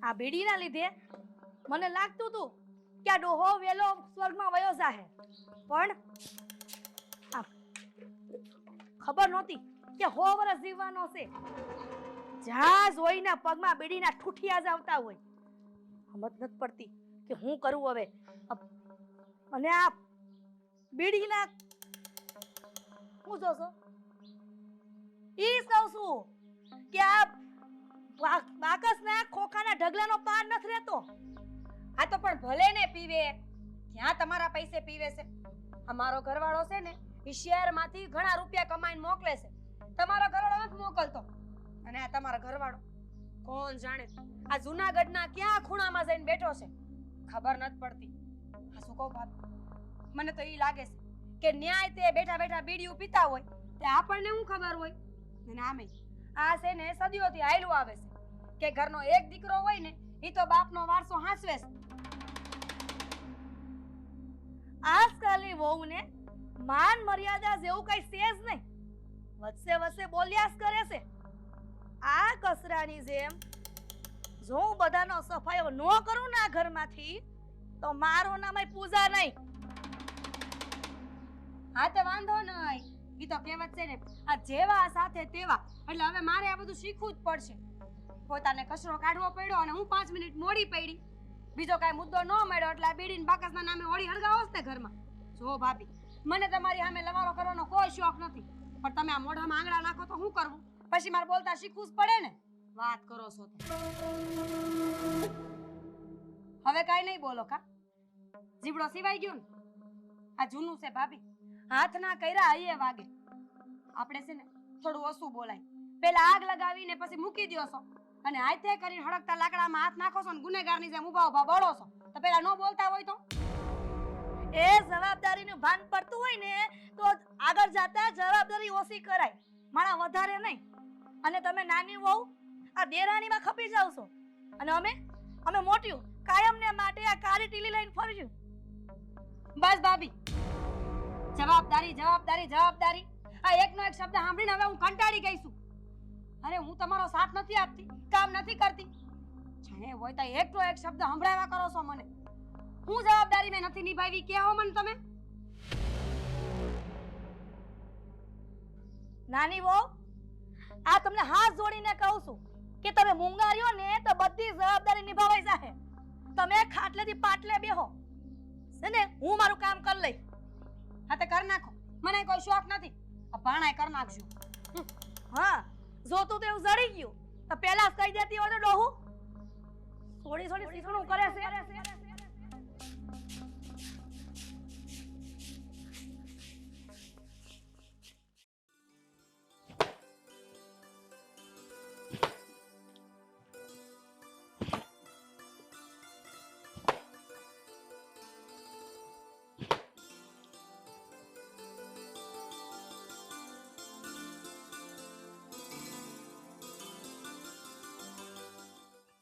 આ બીડીના લીધે મને લાગતું હતું કે આ ડોહો વેલો સ્વર્ગમાં વયો જાહે, પણ આ ખબર નહોતી કે 100 વર્ષ જીવવાનો છે. જ્યાં જોઈને પગમાં બીડીના ઠૂઠિયા જ આવતા હોય. સમજ નથી પડતી કે હું કરું હવે. અને આ બીડીના હું જોશો ઈ કહું છું કે આ બાકસના ખોખાના ઢગલાનો પાર નથી રહેતો. આ તો પણ ભલે ને પીવે, ક્યાં તમારા પૈસે પીવે છે? અમારો ઘરવાળો છે ને ઈ શહેરમાંથી ઘણા રૂપિયા કમાઈને મોકલે છે, તમારો ઘરવાળો નથી મોકલતો. અને આ તમારો ઘરવાળો કોણ જાણે આ જૂનાગઢના ક્યાં ખૂણામાં જઈને બેઠો છે, ખબર નથી પડતી. આ શું કહું ભાભી, મને તો ઈ લાગે છે કે ન્યાય તે બેઠા બેઠા બીડીયું પીતા હોય તે આપણને શું ખબર હોય. અને આમે આ છે ને સદીઓથી હાયલું આવે છે કે ઘરનો એક દીકરો હોય ને ઈ તો બાપનો વારસો હાંસવે છે. આજકાલની વહુને માન મર્યાદા જેવું કઈ છે જ નહીં. વચ્ચે વચ્ચે બોલ્યા જ કરે છે. આ કસરાની જેમ જો હું બધાનો સફાયો ન કરું ને આ ઘરમાંથી તો મારો નામ પૂજા નહીં. હા તો વાંધો નહીં, ઈ તો કહેવત છે ને આ જેવા સાથે તેવા. એટલે હવે મારે આ બધું શીખવું જ પડશે. પોતાને કચરો કાઢવો પડ્યો અને હું 5 મિનિટ મોડી પડી, બીજો કાંઈ મુદ્દો ન મળ્યો એટલે આ બીડીને બાકસના નામે હોળી હળગાવો છે ઘરમાં. જો ભાભી, મને તમારી સામે લવારો કરવાનો કોઈ શોખ નથી, પણ તમે આ મોઢામાં આંગળા નાખો તો શું કરવું? પછી મારે બોલતા શીખવું જ પડે ને. વાત કરો છો તો હવે કાંઈ નહીં બોલો કા? જીબડો સિવાય ગયો ને? આ જૂનું છે ભાભી, હાથના કર્યા આયે વાગે. આપણે છે ને થોડું ઓછું બોલાય. પેલા આગ લગાવીને પછી મૂકી દ્યો છો અને હાથે કરીને હળગતા લાકડામાં હાથ નાખો છો ને ગુનેગારની જેમ ઊભા ઊભા બળો છો. તો પેલા ન બોલતા હોય તો એ જવાબદારીનું ભાન પડતું હોય ને તો આગળ જતા જવાબદારી ઓછી કરાય, મારા વધારે નહીં. અને તમે નાની વહુ આ દેરાણીમાં ખપી જાવ છો અને અમે મોટ્યું કાયમને માટે આ કાળી ટીલી લઈને ફરશું. બસ ભાભી, જવાબદારી જવાબદારી જવાબદારી, આ એકનો એક શબ્દ સાંભળીને હવે હું કંટાળી ગઈ છું. અરે હું તમારો સાથ નથી આપતી, કામ નથી કરતી, જાણે હોય તો એકનો એક શબ્દ સંભળાવ્યા કરો છો મને. હું જવાબદારી મેં નથી નિભાવી કે હો મને તમે? નાની વહુ, આ તમને હાથ જોડીને કહું છું કે તમે મૂંગાર્યો ને તો બધી જવાબદારી નિભાવાઈ જાહે. તમે ખાટલેથી પાટલે બેહો છે ને, હું મારું કામ કરી લઈશ. હા તો કરી નાખો, મને કોઈ શોખ નથી. આ ભાણાય કરી નાખજો. હા, જોતું તો એવું જડી ગયું તો પહેલા જ કહી દેતી હોય તો ડોહું થોડી થોડી શીખણું કરે છે.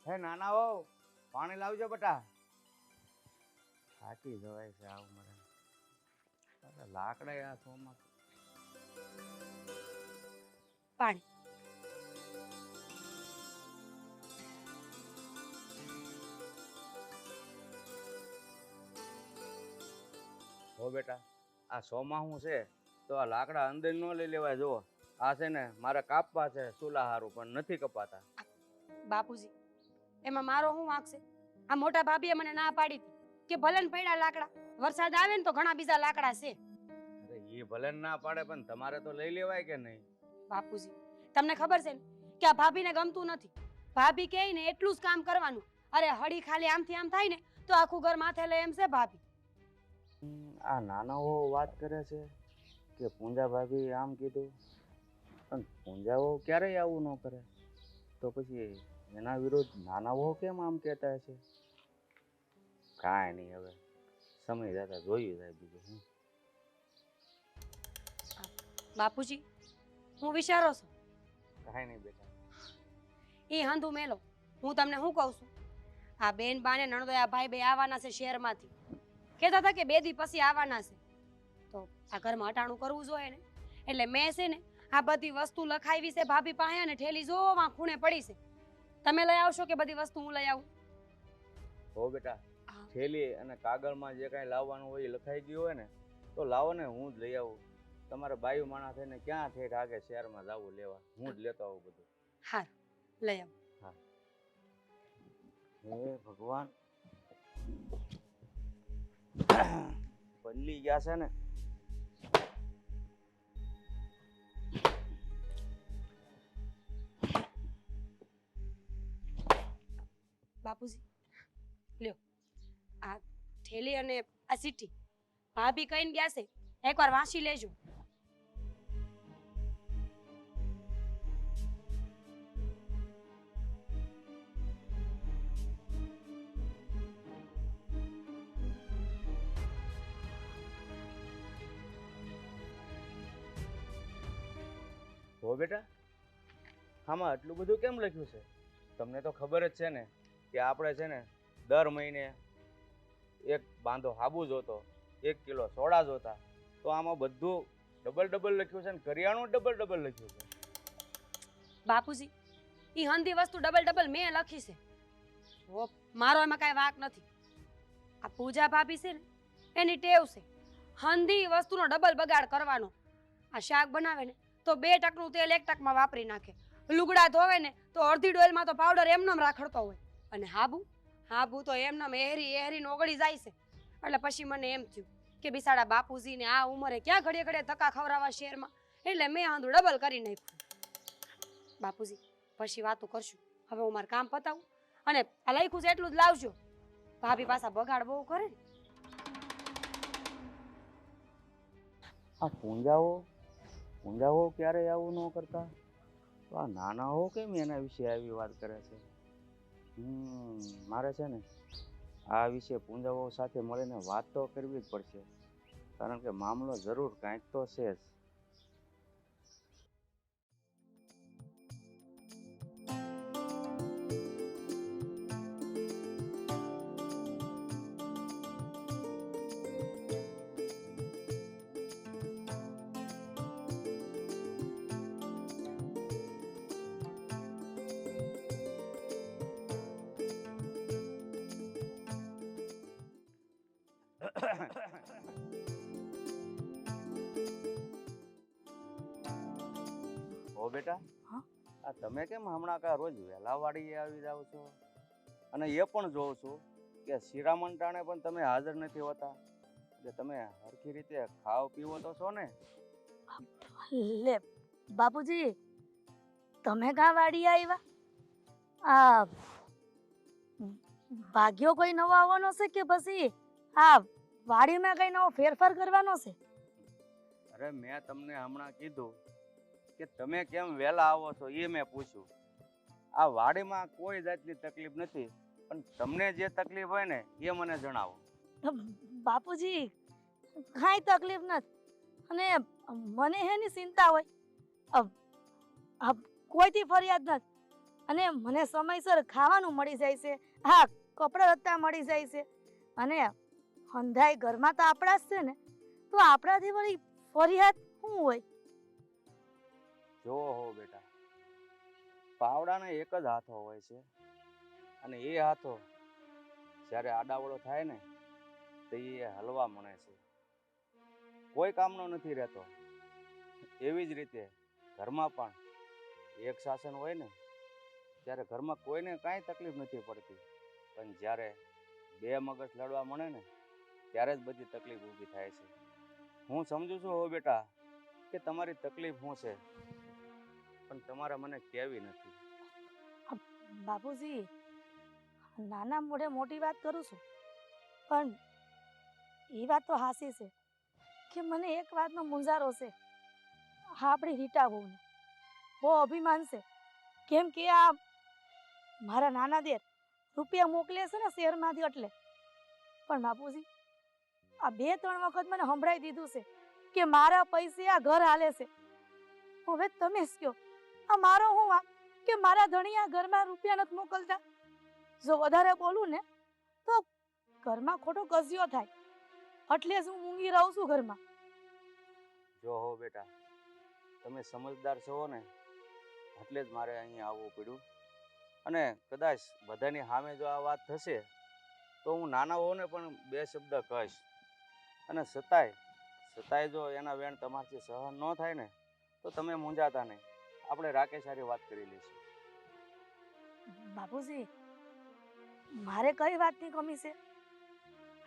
હે નાના હો, પાણી લાવજો બેટા. થાકી જવાય છે આવું મને. અરે લાકડા આ સોમાં પાણી હો બેટા, આ સોમાં શું છે તો આ લાકડા અંદર ન લઈ લેવાય. જુઓ આ છે ને મારે કાપવા છે ચૂલા હારું, પણ નથી કપાતા. બાપુજી, એમાં મારો શું વાંક છે? આ મોટા ભાભીએ મને ના પાડી હતી કે ભલે ને પડ્યા લાકડા, વરસાદ આવે ને તો ઘણા બીજા લાકડા છે. અરે એ ભલે ના પાડે પણ તમારે તો લઈ લેવાય કે નહીં? બાપુજી, તમને ખબર છે ને કે આ ભાભીને ગમતું નથી. ભાભી કહે ને એટલું જ કામ કરવાનું. અરે હળી ખાલી આમથી આમ થાય ને તો આખું ઘર માથે લે એમ છે ભાભી. આ નાનાઓ વાત કરે છે કે પૂંજા ભાભી આમ કીધું, પણ પૂંજાઓ ક્યારેય આવું ન કરે. તો પછી એના વિરુદ્ધ નાનાઓ કેમ આમ કહેતા છે? કાંઈ નહીં, હવે સમય જતા જોયું જાય બીજું હું. બાપુજી, હું વિચારો છું. કાંઈ નહીં બેટા. એ હંધું મેલો, હું તમને શું કહું છું, આ બેન બાને નણદોયા ભાઈ બે આવવાના છે શહેરમાંથી. કહેતા હતા કે 2 દી પછી આવવાના છે. તો આ ઘરમાં અટાણું કરવું જોઈએ ને, એટલે મેં છે ને આ બધી વસ્તુ લખાવી છે ભાભી પાસે અને ઠેલી જોવા ખૂણે પડી છે. તમે લઈ આવશો કે બધી વસ્તુ હું લઈ આવું? હો બેટા, હા. થેલી અને કાગળમાં જે કાંઈ લાવવાનું હોય એ લખાઈ ગયું હોય ને તો લાવો ને, હું જ લઈ આવું. તમારે બાયું માણા થઈને ક્યાં થઈ આગે શહેરમાં જવું લેવા, હું જ લેતો આવું બધું. હા, લઈ આવું. હે ભગવાન, બદલી ગયા છે ને. બાપુજી, લ્યો આ થેલી અને આ ચીઠ્ઠી ભાભી કહીને ગયા છે, એકવાર વાંચી લેજો. હો બેટા, આમાં આટલું બધું કેમ લખ્યું છે? તમને તો ખબર જ છે ને કે આપણે છે ને દર મહિને એક બાંધો હાબુ જોતો, 1 કિલો સોડા જોતા, તો આમાં બધું ડબલ લખ્યું છે ને કરિયાણું ડબલ લખ્યું છે. બાપુજી, ઈ હંધી વસ્તુ ડબલ મેં લખી છે. ઓ, મારો એમાં કાંઈ વાંક નથી. આ પૂજા ભાભી છે ને એની ટેવ છે હંધી વસ્તુનો ડબલ બગાડ કરવાનો. આ શાક બનાવે ને તો 2 ટકનું તેલ 1 ટકમાં વાપરી નાખે. લુગડા ધોવે ને તો અડધી ડોલમાં તો પાવડર એમનેમ રાખડતો હોય. અને હાબુ તો એમનેમ એહરી ઓગળી જાય છે. એટલે પછી મને એમ થયું કે બિસાડા બાપુજીને આ ઉંમરે ક્યાં ઘડીએ ધક્કા ખવડાવવા શહેરમાં, એટલે મેં આંધું ડબલ કરી નાખ્યું. બાપુજી, પછી વાતો કરશું. હવે હું મારું કામ પતાવું અને આ લખ્યું છે એટલું જ લાવજો. ભાભી પાછા બગાડ બહુ કરે ને. આ પૂંજાઓ ક્યારેય આવું ન કરતા, તો આ નાનાઓ કેમ એના વિશે આવી વાત કરે છે? મારે છે ને આ વિશે પૂંજાઓ સાથે મળીને વાત તો કરવી જ પડશે, કારણ કે મામલો જરૂર કાંઈક તો છે જ. ઓ બેટા, હા? આ તમે કેમ હમણાં કા રોજ વહેલા વાડીએ આવી જાવ છો? અને એ પણ જોઉં છું કે શિરામણ ટાણે પણ તમે હાજર નથી હોતા. એટલે તમે હરખી રીતે ખાવ પીવો તો છો ને? લે બાપુજી, તમે કાં વાડી આવ્યા? આ ભાગ્યો કોઈ નવો આવવાનો છે કે પછી આ વાડીમાં કઈ નવો ફેરફાર કરવાનો છે? અરે મેં તમને હમણાં કીધું કે તમે કેમ વહેલા આવો છો એ મેં પૂછ્યું. આ વાડીમાં કોઈ જાતની તકલીફ નથી, પણ તમને જે તકલીફ હોય ને એ મને જણાવો. બાપુજી, કાંઈ તકલીફ નથી. અને મને એની ચિંતા હોય, કોઈથી ફરિયાદ નથી. અને મને સમયસર ખાવાનું મળી જાય છે, હા, કપડાં લત્તા મળી જાય છે. અને હંધાઈ ઘરમાં તો આપણા જ છે ને, તો આપણાથી વળી ફરિયાદ શું હોય? જો હો બેટા, પાવડાને એક જ હાથો હોય છે, અને એ હાથો જ્યારે આડાવડો થાય ને તો એ હલવા મળે છે, કોઈ કામનો નથી રહેતો. એવી જ રીતે ઘરમાં પણ એક શાસન હોય ને ત્યારે ઘરમાં કોઈને કાંઈ તકલીફ નથી પડતી, પણ જ્યારે 2 મગજ લડવા મળે ને ત્યારે જ બધી તકલીફ ઊભી થાય છે. હું સમજુ છું હો બેટા કે તમારી તકલીફ શું છે, પણ તમારે મને કહેવી નથી. બાપુજી, નાના મોઢે મોટી વાત કરું છું, પણ એ વાત તો હાસી છે કે મને એક વાતનો મૂંઝારો છે. હા, આપણી રીટા બહુને બહુ અભિમાન છે, કેમ કે આ મારા નાના દેર રૂપિયા મોકલે છે ને શહેરમાંથી, એટલે. પણ બાપુજી, આ 2-3 વખત મને સંભળાઈ દીધું છે કે મારા પૈસે આ ઘર હાલે છે. હવે તમે જ કહો, આ મારો હું વાંક કે મારા ધણીયા ઘરમાં રૂપિયા નથી મોકલતા? જો વધારે બોલું ને તો ઘરમાં ખોટો કજિયો થાય, એટલે જ હું મૂંગી રહું છું ઘરમાં. જો હો બેટા, તમે સમજદાર છો ને એટલે જ મારે અહીંયા આવવું પડ્યું. અને કદાચ બધાની સામે જો આ વાત થશે તો હું નાના હોને પણ બે શબ્દ કહીશ. અને છતાંય જો એના વેણ તમારાથી સહન ન થાય ને તો તમે મૂંઝાતા નહીં, આપણે રાકેશ હારે વાત કરી લઈશું. બાપુજી, મારે કઈ વાતની કમી છે?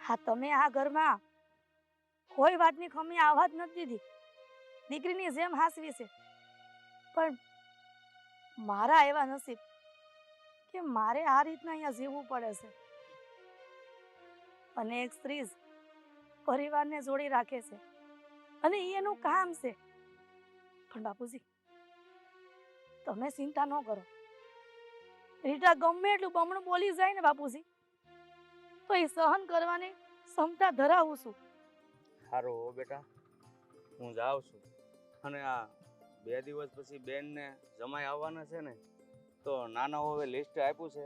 હા, તમે આ ઘરમાં કોઈ વાતની કમી આવવા જ નથી દીધી. દીકરીની જેમ હાસવી છે. પણ મારા એવા નસીબ કે મારે આ રીતના અહીંયા જીવવું પડે છે. અને એક સ્ત્રી જ પરિવારને જોડી રાખે છે અને એ એનું કામ છે. પણ બાપુજી, તમે ચિંતા ન કરો. રીટા ગમે એટલું બમણું બોલી જાય ને બાપુજી, તો એ સહન કરવાની ક્ષમતા ધરાવું છું. સારું હો બેટા, હું જાઉં છું. અને આ 2 દિવસ પછી બેનને જમાઈ આવવાના છે ને, તો નાના હવે લિસ્ટ આપ્યું છે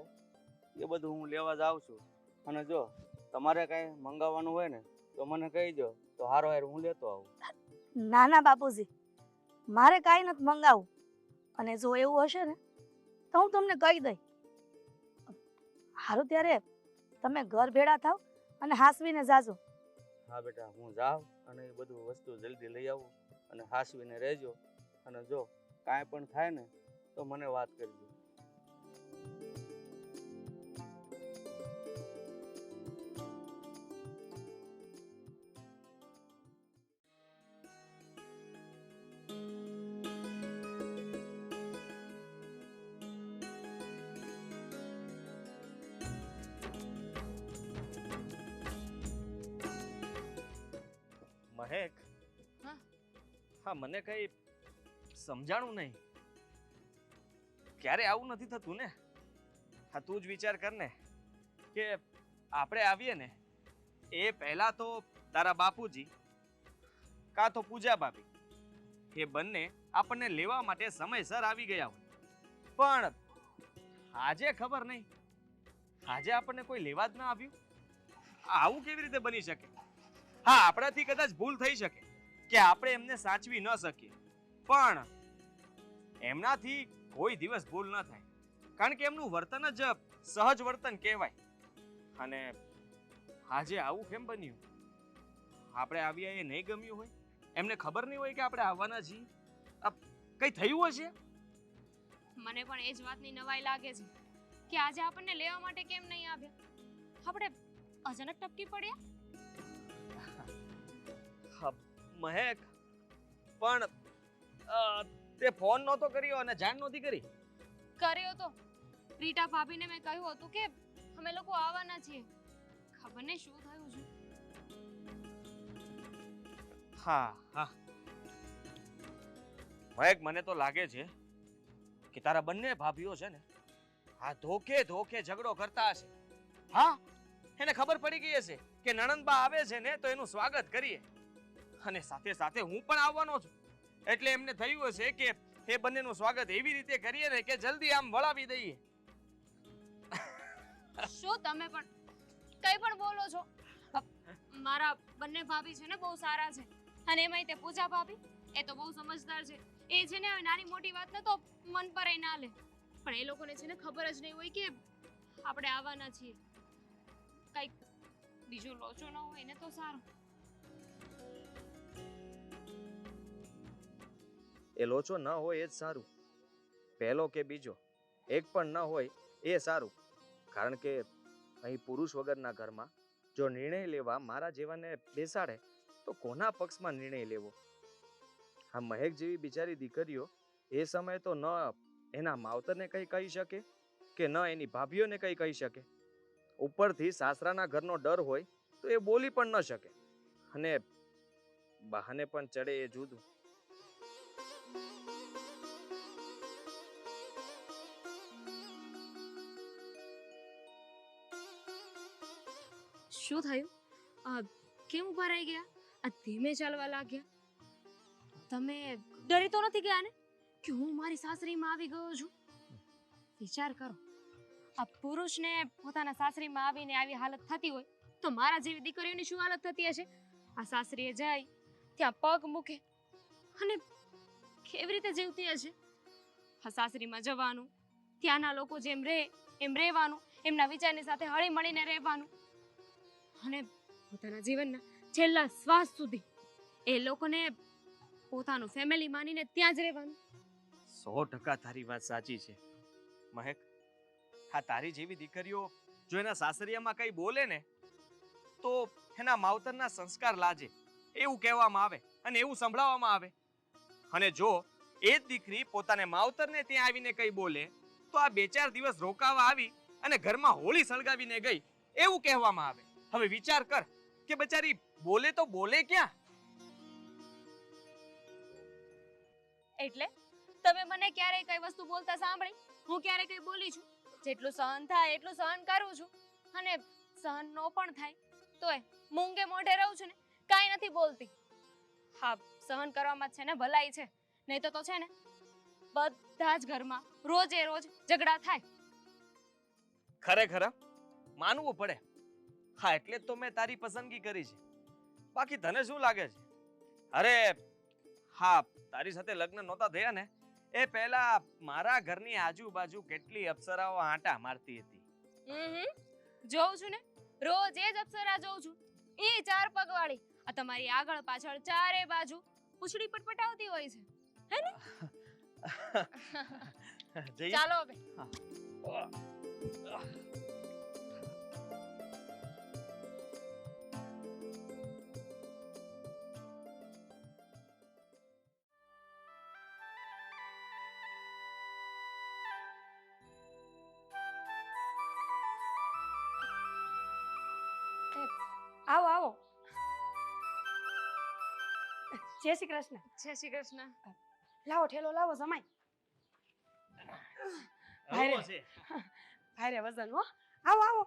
એ બધું હું લેવા જાઉં છું. અને જો તમારે કાંઈ મંગાવવાનું હોય ને તો મને કહી દો, તો હારો હાર હું લેતો આવું. ના ના બાપુજી, મારે કાંઈ નથી મંગાવું. અને જો એવું હશે ને તો હું તમને કહી દઈ. સારું, ત્યારે તમે ઘર ભેળા થાવ અને હાસવીને જાજો. હા બેટા, હું જાઉં અને એ બધું વસ્તુ જલ્દી લઈ આવું અને હાસવીને રહેજો. અને જો કાંઈ પણ થાય ને તો મને વાત કરજો. મહેક, હા મને કઈ સમજાણું નહીં. ક્યારે આવું નથી થતું ને. હા, તું જ વિચાર કર ને કે આપણે આવીએ ને એ પહેલા તો તારા બાપુજી કાં તો પૂજા ભાભી એ બંને આપણને લેવા માટે સમયસર આવી ગયા હોય. પણ આજે ખબર નહીં, આજે આપણને કોઈ લેવા જ ના આવ્યું. આવું કેવી રીતે બની શકે? હા, આપણાથી કદાચ ભૂલ થઈ શકે કે આપણે એમને સાચવી ન શકીએ, પણ એમનાથી કોઈ દિવસ ભૂલ ન થાય, કારણ કે એમનું વર્તન જ સહજ વર્તન કહેવાય. અને આજે આવું કેમ બન્યું? આપણે આવ્યા એ નહીં ગમ્યું હોય? એમને ખબર નહીં હોય કે આપણે આવવાના છીએ? કઈ થયું હશે? મને પણ એ જ વાતની નવાઈ લાગે છે કે આજે આપણને લેવા માટે કેમ નહીં આવ્યા? આપણે અચાનક ટપકી પડ્યા. મહેક, પણ તે ફોન નહોતો કર્યો અને જાણ નહોતી કરી. કર્યો તો રીટા ભાભીને મેં કહ્યું હતું કે અમે લોકો આવવાના છીએ. ખબર નહીં શું થયું છે. હા હા મહેક, મને તો લાગે છે કે તારા બંને ભાભીઓ છે ને આ ધોકે ઝઘડો કરતા હશે. હા, એને ખબર પડી ગઈ હશે કે નણંદબા આવે છે ને તો એનું સ્વાગત કરીએ, અને સાથે સાથે હું પણ આવવાનો છું. એટલે એમને થયું હશે કે એ બંનેનું સ્વાગત એવી રીતે કરીએ ને કે જલ્દી આમ વળાવી દઈએ. શું તમે પણ કઈ પણ બોલો છો? મારા બંને ભાભી છે ને બહુ સારા છે, અને એમાંય તે પૂજા ભાભી એ તો બહુ સમજદાર છે. એ છે ને નાની મોટી વાતને તો મન પર ના લે, પણ એ લોકોને છે ને ખબર જ નહીં હોય કે આપણે આવવાના છીએ. કઈક બીજો લોચો ન હોય ને તો સારું. એ લોચો ન હોય એ જ સારું. પહેલો કે બીજો એક પણ ન હોય એ સારું, કારણ કે અહીં પુરુષ વગરના ઘરમાં જો નિર્ણય લેવા મારા જેવાને બેસાડે તો કોના પક્ષમાં નિર્ણય લેવો? આ મહેક જેવી બિચારી દીકરીઓ એ સમયે તો ન એના માવતરને કંઈ કહી શકે કે ન એની ભાભીઓને કંઈ કહી શકે. ઉપરથી સાસરાના ઘરનો ડર હોય તો એ બોલી પણ ન શકે, અને બહાને પણ ચડે એ જુદું. શું થયું? કેમ ઉભા રહી ગયા? આ ધીમે ચાલવા લાગ્યા. તમે ડરી તો નથી ગયા ને કે હું મારી સાસરીમાં આવી ગયો છું? વિચાર કરો, આ પુરુષને પોતાના સાસરીમાં આવીને આવી હાલત થતી હોય તો મારા જેવી દીકરીઓની શું હાલત થતી હશે? આ સાસરીએ જાય ત્યાં પગ મૂકે અને કેવી રીતે જીવતી હશે? આ સાસરીમાં જવાનું, ત્યાંના લોકો જેમ રહે એમ રહેવાનું, એમના વિચારની સાથે હળી મળીને રહેવાનું અને પોતાના જીવનના છેલ્લા શ્વાસ સુધી એ લોકોને પોતાનું ફેમિલી માનીને ત્યાં જ રહેવાનું. 100% તારી વાત સાચી છે મહેક. હા, તારી જેવી દીકરીઓ જો એના સાસરિયામાં કઈ બોલે ને તો એના માવતરના સંસ્કાર લાજે એવું કહેવામાં આવે અને એવું સંભળાવવામાં આવે. અને જો એ જ દીકરી પોતાને માવતરને ત્યાં આવીને કઈ બોલે તો આ 2-4 દિવસ રોકાવા આવી અને ઘરમાં હોળી સળગાવીને ગઈ એવું કહેવામાં આવે. હવે વિચાર કર કે બચારી બોલે તો બોલે ક્યાં? એટલે તમે મને ક્યારેય કઈ વસ્તુ બોલતા સાંભળી? હું ક્યારેય કઈ બોલી છું? જેટલું સહન થાય એટલું સહન કરું છું અને સહન નો પણ થાય તોય મૂંગે મોઢે રહું છું ને, કાંઈ નથી બોલતી. હા, સહન કરવામાં છે ને ભલાઈ છે, નહીં તો છે ને બધા જ ઘરમાં રોજે રોજ ઝઘડા થાય. ખરેખર માનવું પડે. હા, એટલે જ તો મેં તારી પસંદગી કરી છે. બાકી તને શું લાગે છે? અરે હા, તારી સાથે લગ્ન નહોતા થયા ને એ પહેલા મારા ઘરની આજુબાજુ કેટલી અપ્સરાઓ આંટા મારતી હતી. જોઉં છું ને, રોજ એ જ અપ્સરા જોઉં છું. એ 4 પગવાળી આ તમારી આગળ પાછળ ચારે બાજુ પૂછડી પટપટાવતી હોય છે, હે ને? જઈએ? ચાલો હવે. આવો આવો. જય શ્રી કૃષ્ણ. જય શ્રી કૃષ્ણ. લાવો ઠેલો લાવો જમાઈ. હળવો છે. ભારે વજન હો. આવો આવો.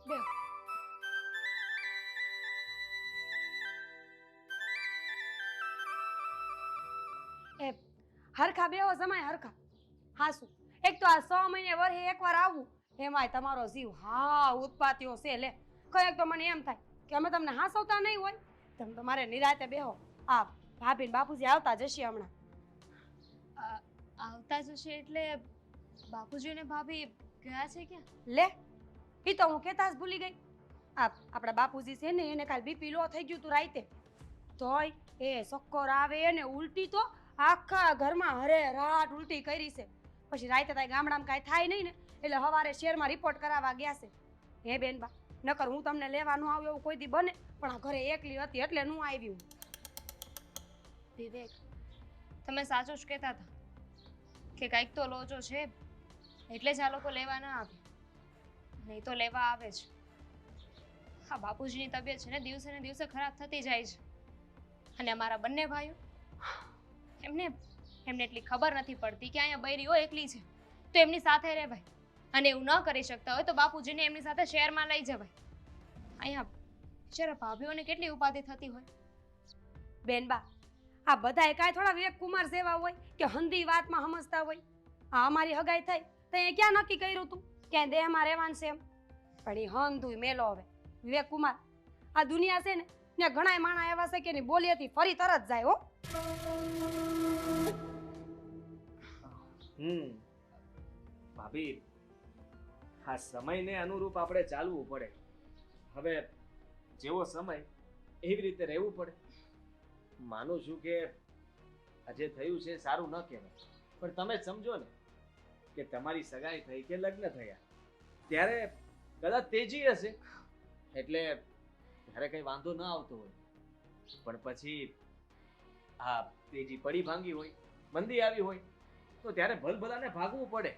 બેહો. એ હરખા બેહો જમાઈ હરખા. હાસુ એક તો આ 6 મહિને વર્ષે એકવાર આવું એમાંય તમારો જીવ હા ઉત્પાતીઓ છે લે. કઈક તો મને એમ થાય કે અમે તમને હાસવતા નહીં હોય. તમે તમારે નિરાતે બેહો. આ ભાભી ને બાપુજી આવતા જશે હમણાં. આવતા જશે એટલે બાપુજી ને ભાભી ગયા છે ક્યાં? લે ઈ તો હું કહેતા જ ભૂલી ગઈ. આપણા બાપુજી છે ને એને કાલ બીપી લો થઈ ગયું તું રાતે. તોય એ સક્કર આવે ને ઉલટી તો આખા ઘરમાં હરે રાત ઉલટી કરી છે. પછી રાતે તાય ગામડામાં કાંઈ થાય નહીં ને એટલે સવારે શહેરમાં રિપોર્ટ કરાવવા ગયા છે. હે બેનબા, નકર હું તમને લેવા ન આવું એવું કોઈ દી બને, પણ આ ઘરે એકલી હતી એટલે હું આવી હું. વિવેક, તમે સાચું જ કહેતા હતા કે કંઈક તો લોચો છે એટલે જ આ લોકો લેવા ના આવે, નહીં તો લેવા આવે છે. હા, બાપુજીની તબિયત છે ને દિવસે ને દિવસે ખરાબ થતી જાય છે અને અમારા બંને ભાઈઓ એમને એટલી ખબર નથી પડતી કે અહીંયા બૈરીઓ એકલી છે તો એમની સાથે રહેવાય, અને એવું ન કરી શકતા હોય તો બાપુજીને એમની સાથે શહેરમાં લઈ જવાય. અહીંયા બિચારા ભાભીઓને કેટલી ઉપાધિ થતી હોય. બેનબા, આ બધાય કાંઈ થોડા વિવેક કુમાર જેવા હોય કે હંધી વાતમાં સમજતા હોય. આ અમારી હગાઈ થઈ તો એ ક્યાં નક્કી કર્યું તું ક્યાંય દેહમાં રહેવાનું છે એમ? પણ એ હંધુય મેલો હવે. વિવેક કુમાર, આ દુનિયા છે ને ત્યાં ઘણાય માણા એવા છે કે એની બોલીએથી ફરી તરત જાય હો. ભાભી, આ સમયને અનુરૂપ આપણે ચાલવું પડે. હવે જેવો સમય એવી રીતે રહેવું પડે. માનું છું કે આજે થયું છે સારું ન કહેવાય, પણ તમે જ સમજો ને કે તમારી સગાઈ થઈ કે લગ્ન થયા ત્યારે કદાચ તેજી હશે એટલે ત્યારે કઈ વાંધો ન આવતો હોય, પણ પછી આ તેજી પડી ભાંગી હોય, મંદી આવી હોય તો ત્યારે ભલભલાને ભાગવું પડે,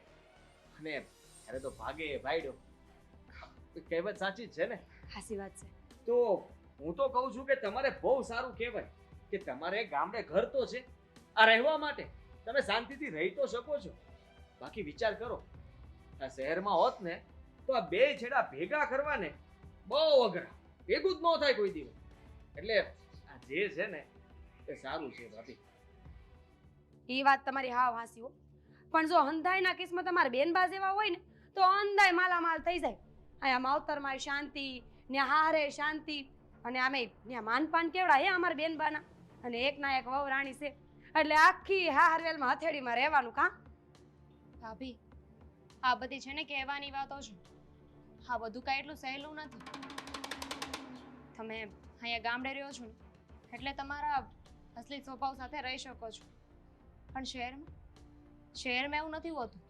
અને ત્યારે તો ભાગે ભાઈડો. કહેવત સાચી જ છે ને? હાસી વાત છે. તો હું તો કહું છું કે તમારે બહુ સારું કહેવાય કે તમારે ગામડે ઘર તો છે, આ રહેવા માટે તમે શાંતિથી રહી તો શકો છો. બાકી વિચાર કરો, આ શહેરમાં હોત ને તો આ બે છેડા ભેગા કરવા ને બહુ અઘરા, ભેગું જ ન થાય કોઈ દિવસ. એટલે આ જે છે ને એ સારું છે ભાભી. એ વાત તમારી હાવ હાસી હો. પણ જો હંધાઈના કિસ્મત તમારા બેનબા જેવા હોય ને તો અંધાય માલામાલ થઈ જાય. અહીંયા માવતરમાં શાંતિ, ને હારે શાંતિ, અને આમે ત્યાં માનપાન કેવડા હે અમારા બેનબાના, અને એકના એક વહુ રાણી છે, એટલે આખી હારવેલમાં હથેળીમાં રહેવાનું કાં? ભાભી આ બધી છે ને કહેવાની વાતો છે, આ બધું કાંઈ એટલું સહેલું નથી. તમે અહીંયા ગામડે રહ્યો છો ને એટલે તમારા અસલી સ્વભાવ સાથે રહી શકો છો, પણ શહેરમાં એવું નથી હોતું.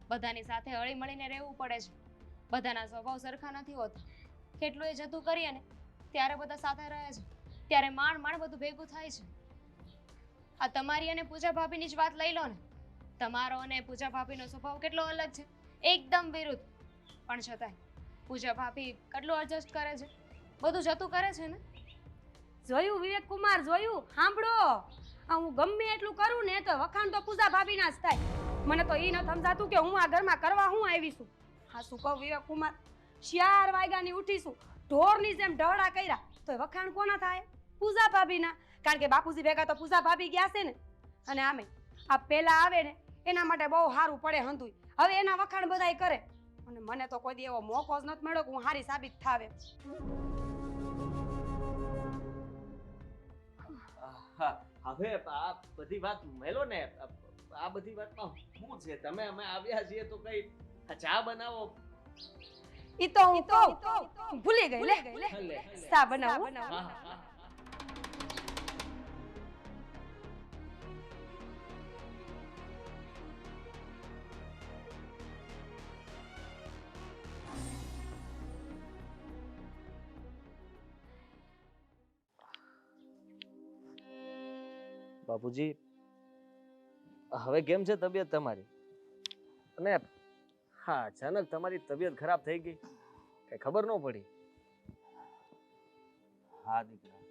બધાની સાથે હળી મળીને રહેવું પડે છે. બધાના સ્વભાવ સરખા નથી હોતા. કેટલું એ જતું કરીએ ને ત્યારે બધા સાથે રહે છે, ત્યારે માંડ બધું ભેગું થાય છે. આ તમારી અને પૂજા ભાભીની જ વાત લઈ લો ને. તમારો અને પૂજા ભાભીનો સ્વભાવ કેટલો અલગ છે, એકદમ વિરુદ્ધ. પણ છતાંય પૂજા ભાભી કેટલું એડજસ્ટ કરે છે, બધું જતું કરે છે ને. જોયું વિવેક કુમાર, જોયું? સાંભળો, આ હું ગમે એટલું કરું ને તો વખાણ તો પૂજા ભાભીના જ થાય. મને તો એ ન સમજાતું કે હું આ ઘરમાં કરવા હું આવી છું. હા શું કહું વિવેક કુમાર, 4 વાગ્યાની ઉઠીશું, ઢોરની જેમ ઢવડા કર્યા તો વખાણ કોના થાય? પૂજા ભાભીના. કારણ કે બાપુજી ભેગા તો પૂજા ભાભી ગયા છે ને. અને આમે આ પેલા આવે ને એના માટે બહુ સારું પડે હંધુય. હવે એના વખાણ બધાય કરે, અને મને તો કોઈ દી એવો મોકો જ નથી મળ્યો કે હું હારી સાબિત થાવે. હવે આ બધી વાત મેલો ને. આ બધી વાતમાં શું છે? તમે અમે આવ્યા છીએ તો કઈ ચા બનાવો. ઈ તો હું કહું ભૂલી ગઈ લે. ચા બનાવું. હા, હા. બાપુજી, હવે કેમ છે તબિયત તમારી? અને હા, અચાનક તમારી તબિયત ખરાબ થઈ ગઈ, કઈ ખબર ન પડી? હા દીકરા,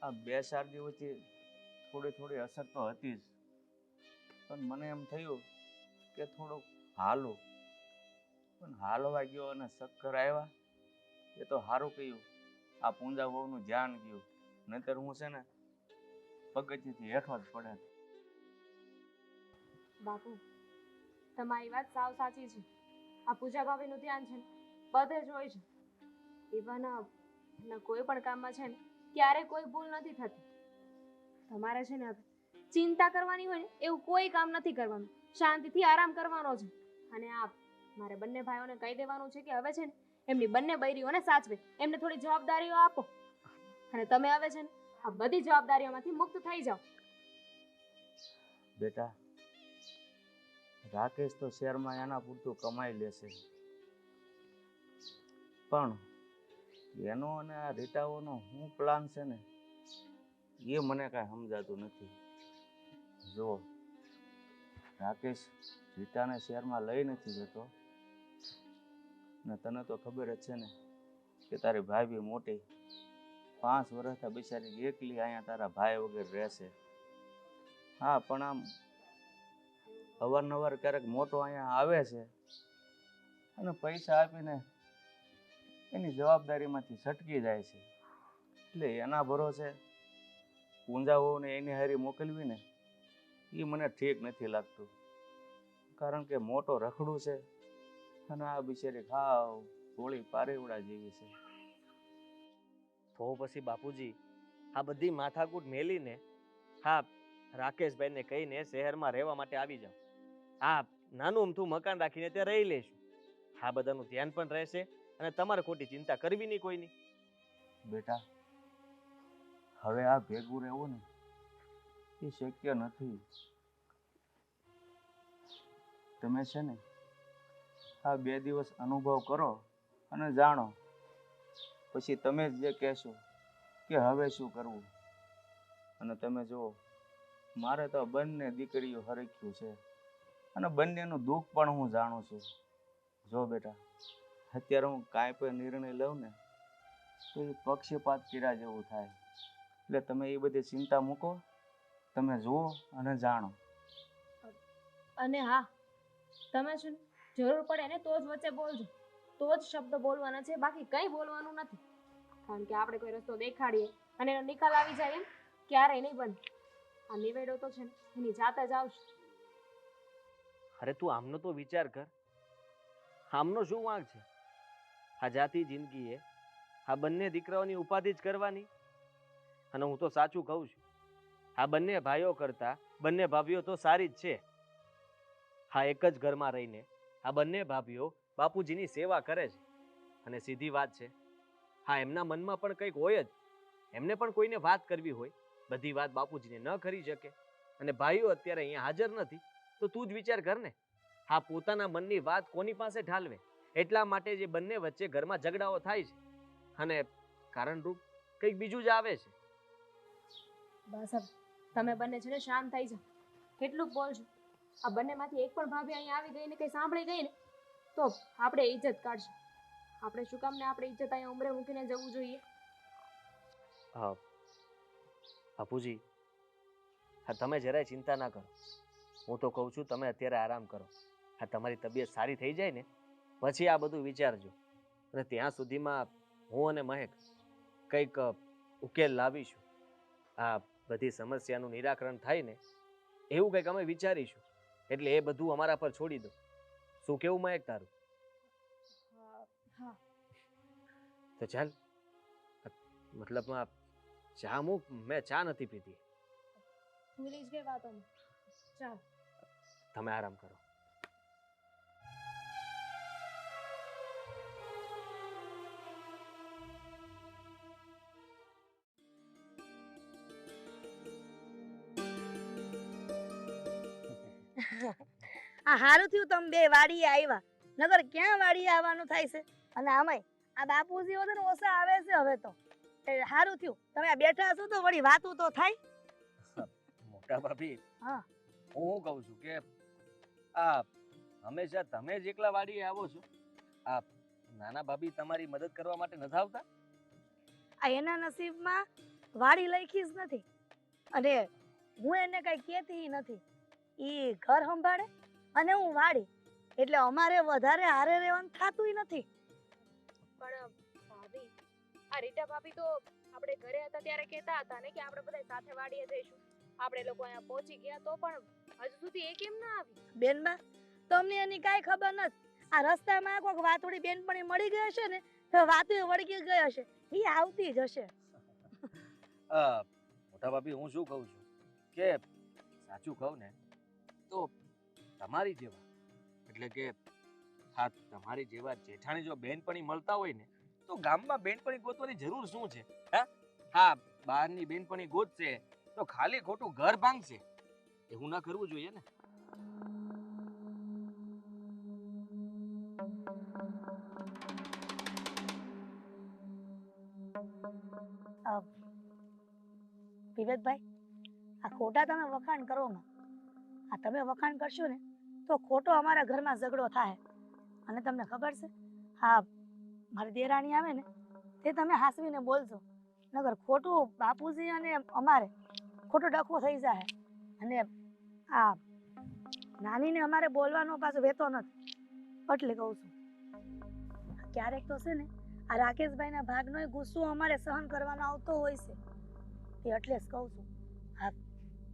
આ 2-4 દિવસથી થોડી અસર તો હતી જ, પણ મને એમ થયું કે થોડુંક હાલું, પણ હાલવા ગયો અને ચક્કર આવ્યા. એ તો સારું કહ્યું આ પૂંજા વહુનું ધ્યાન ગયું, નહીતર હું છે ને પગથિયેથી હેઠો જ પડે. બાપુ તમારી વાત સાવ સાચી છે. આ પૂજા ભાભીનું ધ્યાન છે ને બધે જ હોય છે. ઇવન કોઈ પણ કામમાં છે ને ક્યારે કોઈ ભૂલ નથી થતી. તમારે છે ને ચિંતા કરવાની હોય ને એવું કોઈ કામ નથી કરવાનું, શાંતિથી આરામ કરવાનો છે. અને આ મારે બંને ભાઈઓને કહી દેવાનું છે કે હવે છે ને એમની બંને બૈરીઓને સાચવે, એમને થોડી જવાબદારીઓ આપો. અને તમે હવે છે ને આ બધી જવાબદારીઓમાંથી મુક્ત થઈ જાઓ. બેટા, રાકેશ તો શહેરમાં એના પૂરતું કમાઈ લેશે, પણ એનો અને આ રીટાઓનો શું પ્લાન છે ને એ મને કાંઈ સમજાતું નથી. જો રાકેશ રીટાને શહેરમાં લઈ નથી જતો, ને તને તો ખબર જ છે ને કે તારી ભાભી મોટી 5 વર્ષથી બિચારી એકલી અહીંયા તારા ભાઈ વગર રહેશે. હા, પણ આમ અવારનવાર ક્યારેક મોટો અહીંયા આવે છે અને પૈસા આપીને એની જવાબદારીમાંથી છટકી જાય છે. એટલે એના ભરોસે પૂંજાઓને એની હારી મોકલવી ને એ મને ઠીક નથી લાગતું, કારણ કે મોટો રખડું છે અને આ બિચારી ખાવ ગોળી પારેવડા જેવી છે. તો પછી બાપુજી આ બધી માથાકૂટ મેલીને હા રાકેશભાઈને કહીને શહેરમાં રહેવા માટે આવી જાઓ. હા, નાનું અમથું મકાન રાખીને ત્યાં રહી લેશું. આ બધાનું ધ્યાન પણ રહેશે અને તમારે ખોટી ચિંતા કરવી નહીં કોઈની. બેટા, હવે આ ભેગું રહેવું ને એ શક્ય નથી. તમે છે ને આ 2 દિવસ અનુભવ કરો અને જાણો, પછી તમે જ જે કહેશો કે હવે શું કરવું. અને તમે જુઓ, મારે તો બંને દીકરીઓ હરખ્યું છે અને બંનેનું દુઃખ પણ હું જાણું છું. જો બેટા, અત્યારે હું કાંઈ પણ નિર્ણય લઉં ને તો એ પક્ષપાત કર્યા જેવું થાય. એટલે તમે એ બધી ચિંતા મૂકો, તમે જુઓ અને જાણો. અને હા, તમે છે ને જરૂર પડે ને તો જ વચ્ચે બોલજો, તો જ શબ્દ બોલવાના છે, બાકી કંઈ બોલવાનું નથી. કારણ કે આપણે કોઈ રસ્તો દેખાડીએ અને એનો નિકાલ આવી જાય એમ ક્યારેય નહીં બને. આ નિવેડો તો છે ને એની જાતે જ આવશે. અરે તું આમનો તો વિચાર કર. આમનો શું વાંક છે? આ જાતિ જિંદગીએ આ બંને દીકરાઓની ઉપાધિ જ કરવાની. અને હું તો સાચું કહું છું, આ બંને ભાઈઓ કરતા બંને ભાભીઓ તો સારી જ છે. હા, એક જ ઘરમાં રહીને આ બંને ભાભીઓ બાપુજીની સેવા કરે છે. અને સીધી વાત છે, હા, એમના મનમાં પણ કંઈક હોય જ. એમને પણ કોઈને વાત કરવી હોય, બધી વાત બાપુજીને ન કરી શકે. અને ભાઈઓ અત્યારે અહીંયા હાજર નથી, તો તું જ વિચાર કર ને, હા, પોતાના મનની વાત કોની પાસે ઠાલવે? એટલા માટે જે બંને વચ્ચે ઘરમાં ઝઘડાઓ થાય છે. અને કારણરૂપ કંઈક બીજું જ આવે છે. બસ હવે તમે બંને છે ને શાંત થઈ જાઓ. કેટલું બોલશો? આ બંનેમાંથી એક પણ ભાભી અહીંયા આવી ગઈ ને કંઈ સાંભળી ગઈ ને તો આપણે ઇજ્જત કાઢશું. આપણે શું કામ ને આપણે ઇજ્જત અહીંયા ઉંમરે મૂકીને જવું જોઈએ? હા બાપુજી, હા, તમે જરાય ચિંતા ના કરો. હું તો કહું છું તમે અત્યારે આરામ કરો. હા, તમારી તબિયત સારી થઈ જાય ને પછી આ બધું વિચારજો. અને ત્યાં સુધીમાં હું અને મહેક કંઈક ઉકેલ લાવીશું. આ બધી સમસ્યાનું નિરાકરણ થાય ને એવું કંઈક અમે વિચારીશું. એટલે એ બધું અમારા પર છોડી દો. શું કેવું મહેક તારું? હા. તો ચાલ, મતલબમાં ચા મૂક, મેં ચા નથી પીધી. ભૂલી જ ગઈ વાતોમાં. ચાલ. તમે આરામ કરો. આ હારું થયું તમે બે વાડીએ આવ્યા, નગર ક્યાં વાડીએ આવવાનું થાય છે. અને આમાંય આ બાપુજીઓ છે ને ઓછા આવે છે હવે તો. એ હારું થયું તમે આ બેઠા છો તો વળી વાતું તો થાય. મોટા ભાભી, હા. હું કહું છું કે આ હંમેશા તમે જ એકલા વાડીએ આવો છો? આ નાના ભાભી તમારી મદદ કરવા માટે નથી આવતા? આ એના નસીબમાં વાડી લખી જ નથી, અને હું એને કઈ કહેતી નથી. ઈ ઘર સંભાળે અને હું વાડી, એટલે અમારે વધારે હારે રહેવાનું થાતું નથી. પણ ભાભી, આ રીટા ભાભી તો આપણે ઘરે હતા ત્યારે કહેતા હતા ને કે આપણે બધા સાથે વાડીએ જઈશું. આપણે લોકો અહીંયા પહોંચી ગયા તો પણ હજુ સુધી એ કેમ ના આવી? બેનબા, તમને એની કાંઈ ખબર નથી. આ રસ્તામાં કોઈક વાતોડી બેનપણી મળી ગઈ હશે ને તો વાતો વળગી ગઈ હશે. ઈ આવતી જ હશે. મોટા ભાભી, હું શું કહું છું કે સાચું કહું ને તો તમારી જેવા, એટલે કે હા, તમારી જેવા જેઠાણી જો બેનપણી મળતા હોય ને તો ગામમાં બેનપણી ગોતવાની જરૂર શું છે? હા, બહારની બેનપણી ગોતશે તો ખાલી ખોટું ઘર ભાંગશે. એવું ના કરવું જોઈએ ને. વિવેકભાઈ, આ ખોટા તમે વખાણ કરો માં. આ તમે વખાણ કરશો ને તો ખોટો અમારા ઘરમાં ઝઘડો થાય. અને તમને ખબર છે, હા, મારી દેરાણી આવે ને તે તમે હાસવીને બોલજો, નગર ખોટું બાપુજી અને અમારે ખોટો ડખો થઈ જાય. અને આ નાનીને અમારે બોલવાનો પાછો વેતો નથી, એટલે કહું છું. ક્યારેક તો છે ને આ રાકેશભાઈના ભાગનો ગુસ્સો અમારે સહન કરવાનો આવતો હોય છે. એટલે જ કહું છું, હા,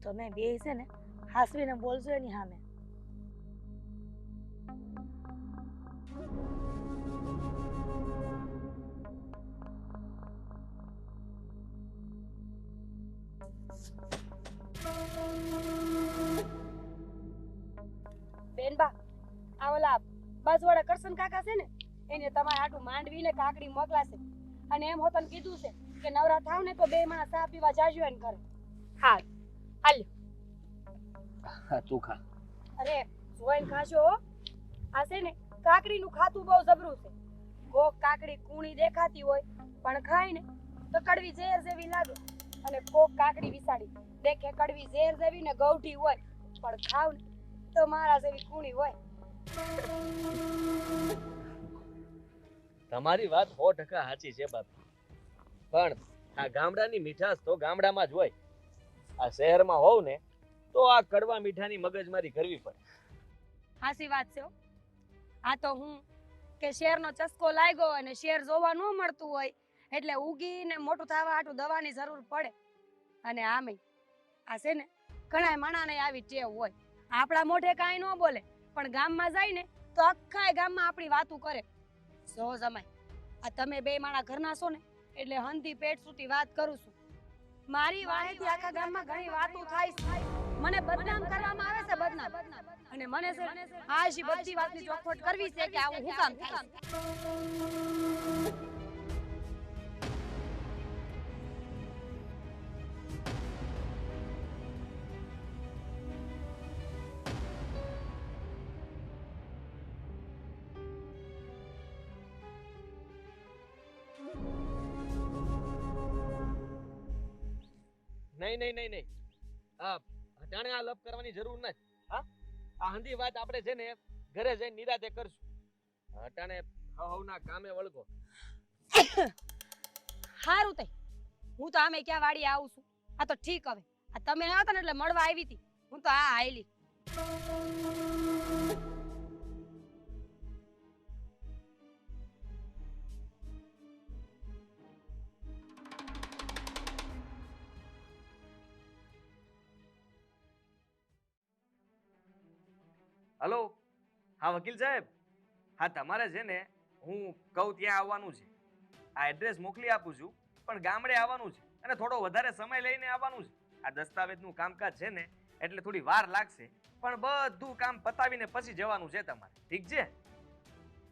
તમે બે છે ને હાસવીને બોલજો એની સામે. બેનબા, આ ઓલા બાજુવાળા કરશન કાકા છે ને એને તમારે હાટું માંડવી ને કાકડી મોકલાશે. અને એમ હોતન કીધું છે કે નવરા થાવ ને તો બે માણસ ચા પીવા જાજો એને ઘરે. હા, હાલ્યો. તું ખા. અરે જોઈને ખાશો હો. આ છે ને કાકડીનું ખાતું બહુ જબરું છે. કોક કાકડી કૂણી દેખાતી હોય પણ ખાય ને તો કડવી ઝેર જેવી લાગે. અને કોક કાકડી વિસાડી દેખે કડવી ઝેર જેવી ને ગૌઠી હોય પણ ખાવ ને તો મારા જેવી કૂણી હોય. તમારી વાત 100% સાચી છે બાપુ. પણ આ ગામડાની મીઠાશ તો ગામડામાં જ હોય. આ શહેરમાં હોવ ને તો આ કડવા મીઠાની મગજમારી કરવી પડે. હાસી વાત છે હો. આ તો હું કે શેરનો ચસ્કો લાગ્યો અને શેર જોવા ન મળતું હોય એટલે ઉગીને મોટું થવા હાટું દવાની જરૂર પડે. અને આમે આ છે ને ઘણા માણાને આવી ટેવ હોય. આપણા મોઢે કાંઈ ન બોલે પણ ગામમાં જાય ને તો આખા ગામમાં આપણી વાતું કરે. જો જમાઈ, આ તમે બે માણા ઘરના છો ને એટલે હંધી પેટ સુધી વાત કરું છું. મારી વાણીથી આખા ગામમાં ઘણી વાતો થાય છે. મને બદનામ કરવામાં આવે છે, બદનામ. અને મને છે આજ બધી વાતની ચોખવટ કરવી છે કે આવું હું કામ થાય છે. નહીં નહીં નહીં નહીં અટાણે આ લપ કરવાની જરૂર નથી. હા, આ હંધી વાત આપણે છે ને ઘરે જઈને નિરાતે કરશું. અટાણે હવના કામે વળગો. હારું તઈ, હું તો આમે ક્યાં વાડી આવું છું. આ તો ઠીક. હવે આ તમે આવ્યા હતા ને એટલે મળવા આવી હતી. હું તો આ આયલી. હલો, હા વકીલ સાહેબ. હા, તમારે છે ને હું કહું ત્યાં આવવાનું છે. આ એડ્રેસ મોકલી આપું છું, પણ ગામડે આવવાનું છે અને થોડો વધારે સમય લઈને આવવાનું છે. આ દસ્તાવેજનું કામકાજ છે ને એટલે થોડી વાર લાગશે, પણ બધું કામ પતાવીને પછી જવાનું છે તમારે. ઠીક છે?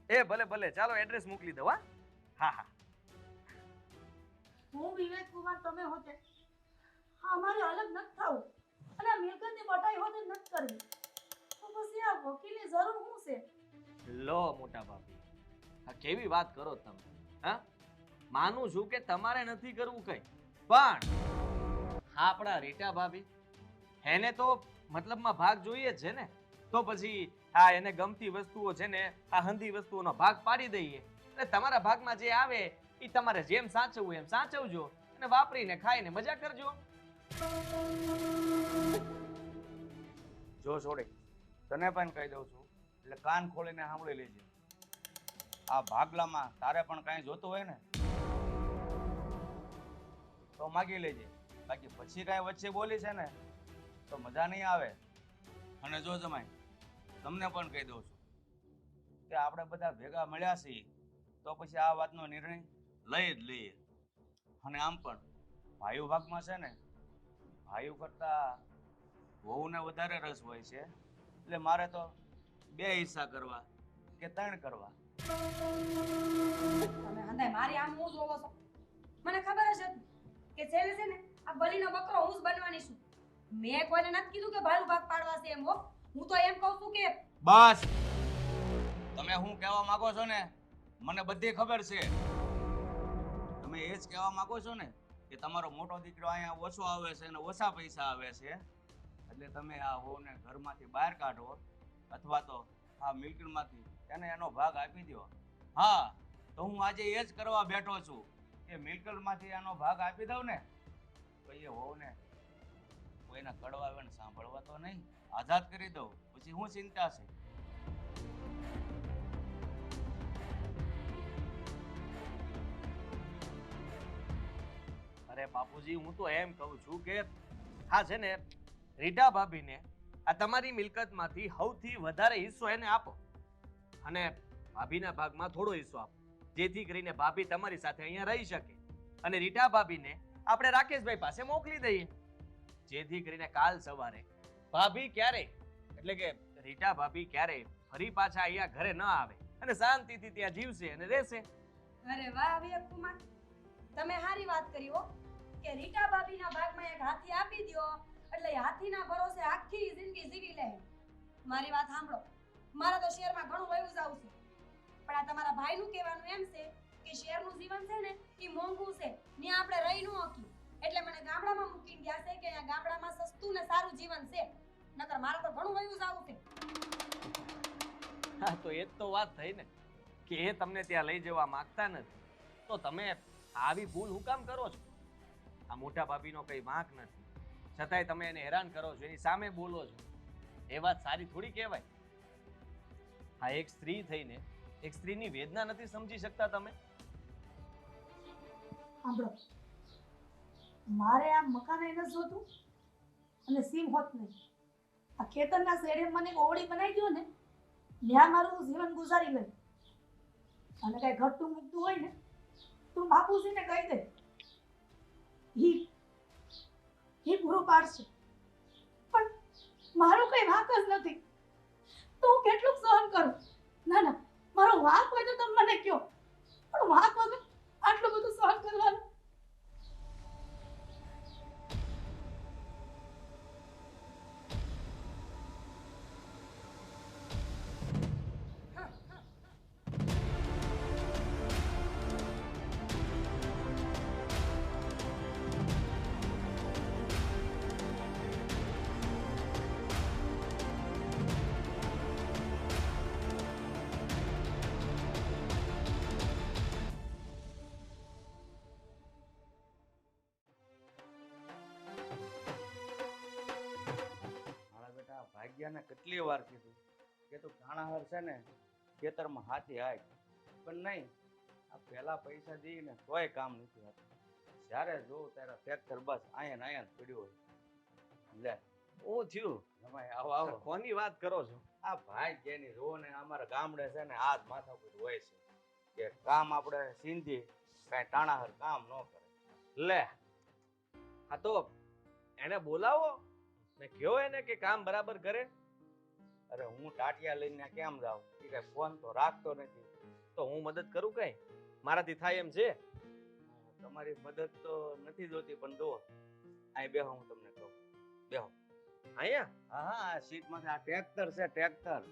એ ભલે ભલે, ચાલો એડ્રેસ મોકલી દો. હા હા. હું વિવેક કુમાર, તમે હોતે હા, અમારે અલગ નથી થવું અને આ મિલકતની બટાઈ હોતે નથી કરવી. તો પછી આ વકીલની જરૂર શું છે? લો મોટા ભાભી, આ કેવી વાત કરો તમે? હા, માનું છું કે તમારે નથી કરવું કઈ, પણ આપણા રીટા ભાભી એને તો મતલબમાં ભાગ જોઈએ જ છે ને. તો પછી આ એને ગમતી વસ્તુઓ છે ને આ હંધી વસ્તુઓનો ભાગ પાડી દઈએ અને તમારા ભાગમાં જે આવે એ તમારે જેમ સાચવવું એમ સાચવજો અને વાપરીને ખાઈને મજા કરજો. જો છોડી, તને પણ કહી દઉં છું એટલે કાન ખોલીને સાંભળી લેજે. આ ભાગલામાં તારે પણ કાંઈ જોતું હોય ને તો માગી લેજે, બાકી પછી કાંઈ વચ્ચે બોલી છે ને તો મજા નહીં આવે. અને જો જમાઈ, તમને પણ કહી દઉં છું કે આપણે બધા ભેગા મળ્યા છીએ તો પછી આ વાતનો નિર્ણય લઈ જ લઈએ. અને આમ પણ ભાઈઓ ભાગમાં છે ને ભાઈઓ કરતા વહુને વધારે રસ હોય છે, એટલે મારે તો 2 હિસ્સા કરવા કે 3 કરવા. તમે હંધાય મારી આમ હું જોવો છો? મને ખબર જ હતી કે છેલ્લે છે ને આ બલીનો બકરો હું જ બનવાની છું. મેં કોઈને નથી કીધું કે ભાઈનું ભાગ પાડવા છે એમ. હો, હું તો એમ કહું છું કે બસ, તમે શું કહેવા માંગો છો ને મને બધી ખબર છે. તમે એ જ કહેવા માંગો છો ને કે તમારો મોટો દીકરો અહીંયા ઓછો આવે છે અને ઓછા પૈસા આવે છે, એટલે તમે આ હોને ઘરમાંથી બહાર કાઢો અથવા તો આ મિલકતમાંથી એને એનો ભાગ આપી દો. હા, તો હું આજે એ જ કરવા બેઠો છું કે મિલકતમાંથી એનો ભાગ આપી દઉં ને તો એ હોને કોઈના કડવા આવે ને સાંભળવા તો નહીં, આઝાદ કરી દઉં. પછી શું ચિંતા છે? અરે બાપુજી, હું તો એમ કહું છું કે હા છે ને રીટા ભાભીને આ તમારી મિલકતમાંથી સૌથી વધારે હિસ્સો એને આપો અને ભાભીના ભાગમાં થોડો હિસ્સો આપો, જેથી કરીને ભાભી તમારી સાથે અહીંયા રહી શકે. અને રીટા ભાભીને આપણે રાકેશભાઈ પાસે મોકલી દઈએ, જેથી કરીને કાલ સવારે ભાભી ક્યારે એટલે કે રીટા ભાભી ક્યારે ફરી પાછા અહીંયા ઘરે ન આવે અને શાંતિથી ત્યાં જીવશે અને રહેશે. અરે વાહ વિવેક કુમાર, તમે સારી વાત કરી હો કે રીટા ભાભીના ભાગમાં એક હાથી આપી દો એટલે હાથીના ભરોસે આખી જિંદગી જીવી લે. મારી વાત સાંભળો, મારા તો શહેરમાં ઘણું વયું જાવું છે, પણ આ તમારા ભાઈનું કહેવાનું એમ છે કે શહેરનું જીવન છે ને એ મોંઘું છે, ત્યાં આપણે રહી ન શકીએ, એટલે મને ગામડામાં મૂકીને ગયા છે કે અહીંયા ગામડામાં સસ્તું ને સારું જીવન છે, નકર મારે તો ઘણું વયું જાવું છે. હા, તો એ જ તો વાત થઈ ને કે એ તમને ત્યાં લઈ જવા માંગતા નથી, તો તમે આવી ભૂલ હું કામ કરો છો? આ મોટા ભાભીનો કઈ વાંક નથી, છતાંય તમે એને હેરાન કરો છો, એની સામે બોલો છો, એ વાત સારી થોડી કહેવાય. હા, એક સ્ત્રી થઈને એક સ્ત્રીની વેદના નથી સમજી શકતા તમે? સાંભળો, મારે આ મકાન એને જોતું અને સીમ હોત નહીં. આ ખેતરના શેડે મને ઓવડી બનાવી દો ને ત્યાં મારું તું જીવન ગુજારી લે અને કઈ ઘટતું મૂકતું હોય ને તું બાપુજીને કહી દે ઈ પૂરું પાડશે પણ મારો કઈ વાંક જ નથી તો હું કેટલું સહન કરું ના ના મારો વાંક હોય તો તમે મને કહો પણ વાંક વગર આટલું બધું સહન કરવાનું મારા બેટા ભાગ્યાને કેટલી વાર કીધું કે તું કાણાહર છે ને ખેતરમાં હાથી હાય પણ નહીં આ પહેલા પૈસા દઈને તોય કામ નથી થતું જ્યારે જોઉં ત્યારે ટ્રેક્ટર બસ આયા ને આયા જ પડ્યું હોય લે હું થયું જમાઈ આવો આવો કોની વાત કરો છો? આ ભાગ્યની જો ને અમારા ગામડે છે ને આ જ માથાકૂટ હોય છે કે કામ આપણે સિંધી કાંઈ ટાણાહર કામ ન કરે લે હા તો એને બોલાવો ને કયો એને કે કામ બરાબર કરે. અરે હું ટાટિયા લઈને કેમ જાઉં એ કઈ ફોન તો રાખતો નથી. તો હું મદદ કરું કઈ મારાથી થાય એમ છે? તમારી મદદ તો નથી જોતી પણ જો અહીં બેહો હું તમને કહું બેહો અહીંયા હા હા આ સીટમાંથી આ ટ્રેક્ટર છે ટ્રેક્ટર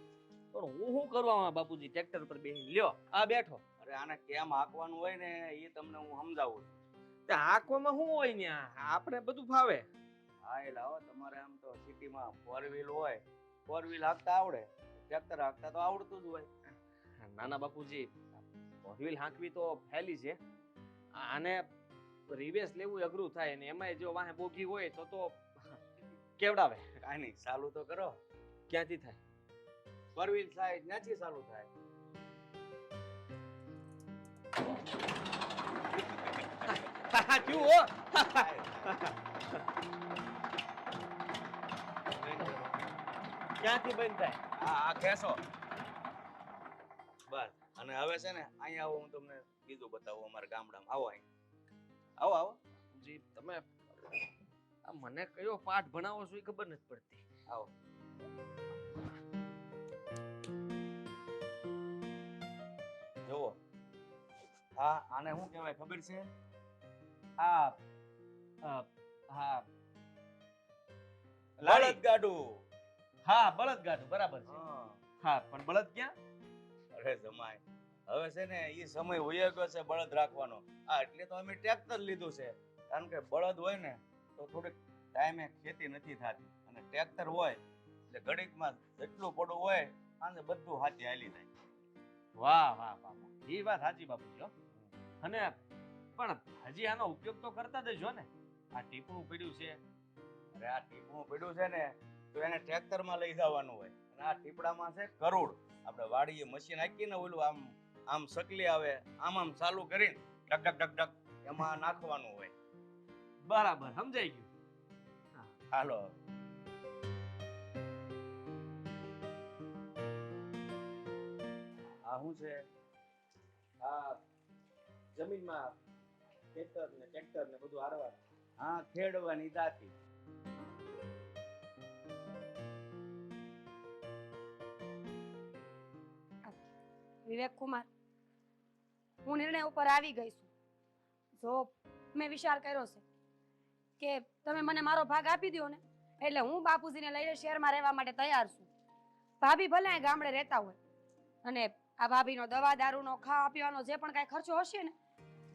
પણ હું શું કરવા આમાં બાપુજી ટ્રેક્ટર પર બેસી લ્યો આ બેઠો. અરે આને કેમ હાંકવાનું હોય ને એ તમને હું સમજાવું છું. તે હાંકવામાં શું હોય ને આપણે બધું ફાવે. હા એ લાવો તમારે આમ તો સિટીમાં 4 વ્હીલ હોય 4 વ્હીલ હાંકતા આવડે ટ્રેક્ટર હાંકતા તો આવડતું જ હોય. નાના બાપુજી વ્હીલ હાંકવી તો ફેલી છે આને રિવેસ લેવું અઘરું થાય ને એમાંય જો વાહે બોગી હોય તો કેવડાવે. કાંઈ નહીં ચાલુ તો કરો. ક્યાંથી થાય? 4 વ્હીલ સાઈડ ત્યાંથી ચાલુ થાય. થયું હો. ક્યાંથી બંધ થાય? આ ખેંચો બસ. અને હવે છે ને અહીંયા આવો હું તમને બીજું બતાવું અમારા ગામડામાં. આવો અહીં આવો આવો જી તમે આ મને કયો પાઠ ભણાવો છો એ ખબર નથી પડતી. આવો જુઓ હા આને શું કહેવાય ખબર છે? હા બળદગાડું. હા બળદગાડું બરાબર છે. હા હા પણ બળદ ક્યાં? અરે જમાય હવે છે ને એ સમય વયો ગયો છે બળદ રાખવાનો. આ એટલે તો અમે ટ્રેક્ટર લીધું છે કારણ કે બળદ હોય ને તો થોડીક ટાઈમે ખેતી નથી થતી અને ટ્રેક્ટર હોય એટલે ઘડીકમાં જેટલું પડું હોય આને બધું હાથી હાલી જાય. વાહ વાહ વાહ વાહ. એ વાત સાચી બાપુજી હો. અને પણ હજી આનો ઉપયોગ તો કરતા જ છો ને? આ ટીપણું પડ્યું છે. અરે આ ટીપણું પડ્યું છે ને તો એને ટ્રેક્ટરમાં લઈ જવાનું હોય અને આ ટીપડામાં છે કરોડ. આપણે વાડીએ મશીન હાકીને ઓલું આમ આમ સકલી આવે આમ આમ ચાલુ કરીને ડક ડક ડક ડક એમાં નાખવાનું હોય. બરાબર સમજાઈ ગયું. હાલો આ શું છે? આ જમીનમાં ખેતર ને ટ્રેક્ટર ને બધું હારવા. હા ખેડવાની દાતી. વિવેક કુમાર, હું નિર્ણય ઉપર આવી ગઈ છું. જો મેં વિચાર કર્યો છે કે તમે મને મારો ભાગ આપી દો ને એટલે હું બાપુજીને લઈને શહેરમાં રહેવા માટે તૈયાર છું. ભાભી ભલે અહીં ગામડે રહેતા હોય અને આ ભાભીનો દવા દારૂનો ખાવા પીવાનો જે પણ કાંઈ ખર્ચો હશે ને